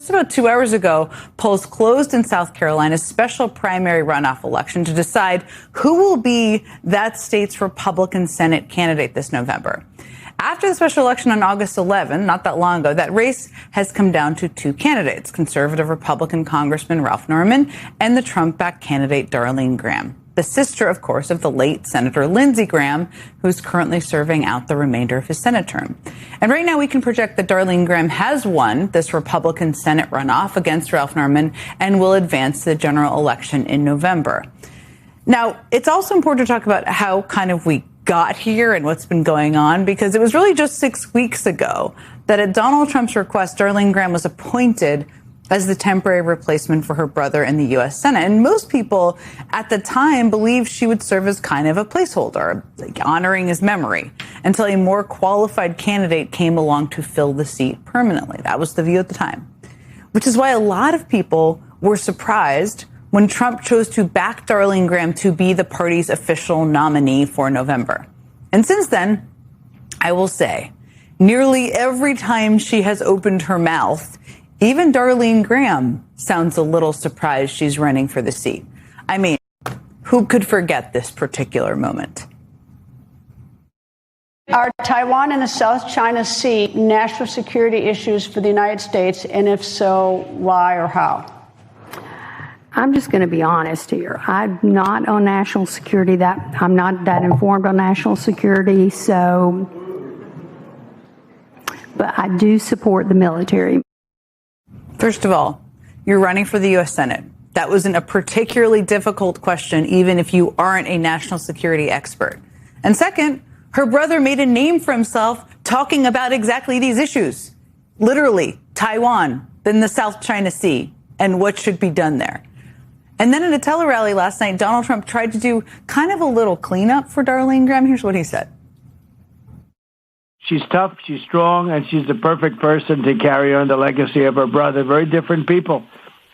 Just about 2 hours ago, polls closed in South Carolina's special primary runoff election to decide who will be that state's Republican Senate candidate this November. After the special election on August 11, not that long ago, that race has come down to two candidates, conservative Republican Congressman Ralph Norman and the Trump-backed candidate Darlene Graham, the sister, of course, of the late Senator Lindsey Graham, who's currently serving out the remainder of his Senate term. And right now we can project that Darlene Graham has won this Republican Senate runoff against Ralph Norman and will advance to the general election in November. Now, it's also important to talk about how kind of we got here and what's been going on, because it was really just 6 weeks ago that at Donald Trump's request, Darlene Graham was appointed as the temporary replacement for her brother in the U.S. Senate. And most people at the time believed she would serve as kind of a placeholder, like honoring his memory, until a more qualified candidate came along to fill the seat permanently. That was the view at the time, which is why a lot of people were surprised when Trump chose to back Darlene Graham to be the party's official nominee for November. And since then, I will say, nearly every time she has opened her mouth, even Darlene Graham sounds a little surprised she's running for the seat. I mean, who could forget this particular moment? Are Taiwan and the South China Sea national security issues for the United States? And if so, why or how? I'm just going to be honest here. I'm not on national security. I'm not that informed on national security. But I do support the military. First of all, you're running for the U.S. Senate. That wasn't a particularly difficult question, even if you aren't a national security expert. And second, her brother made a name for himself talking about exactly these issues. Literally, Taiwan, then the South China Sea, and what should be done there. And then at a tele-rally last night, Donald Trump tried to do kind of a little cleanup for Darlene Graham. Here's what he said. She's tough, she's strong, and she's the perfect person to carry on the legacy of her brother. Very different people.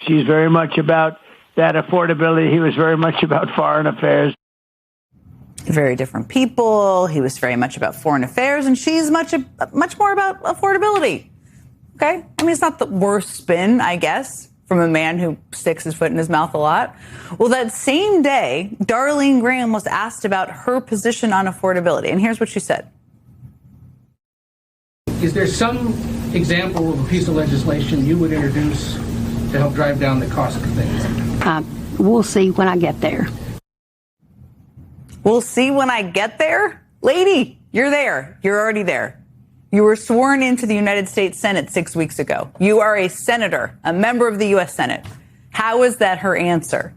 She's very much about that affordability. He was very much about foreign affairs. Very different people. He was very much about foreign affairs, and she's much more about affordability. Okay? I mean, it's not the worst spin, I guess, from a man who sticks his foot in his mouth a lot. Well, that same day, Darlene Graham was asked about her position on affordability, and here's what she said. Is there some example of a piece of legislation you would introduce to help drive down the cost of things? We'll see when I get there. We'll see when I get there? Lady, you're there. You're already there. You were sworn into the United States Senate 6 weeks ago. You are a senator, a member of the U.S. Senate. How is that her answer?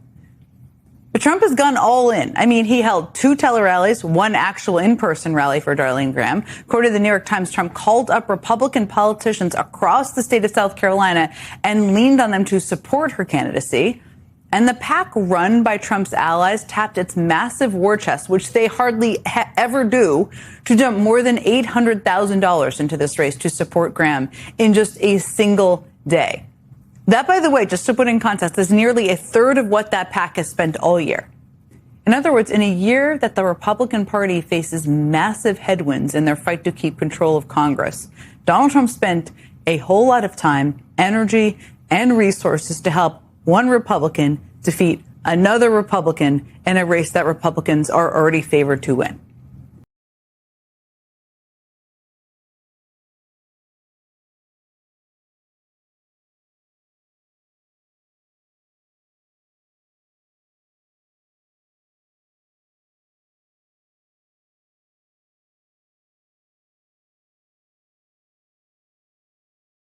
But Trump has gone all in. I mean, he held 2 tele-rallies, 1 actual in-person rally for Darlene Graham. According to the New York Times, Trump called up Republican politicians across the state of South Carolina and leaned on them to support her candidacy. And the PAC run by Trump's allies tapped its massive war chest, which they hardly ever do, to dump more than $800,000 into this race to support Graham in just a single day. That, by the way, just to put in context, is nearly a third of what that PAC has spent all year. In other words, in a year that the Republican Party faces massive headwinds in their fight to keep control of Congress, Donald Trump spent a whole lot of time, energy, and resources to help one Republican defeat another Republican in a race that Republicans are already favored to win.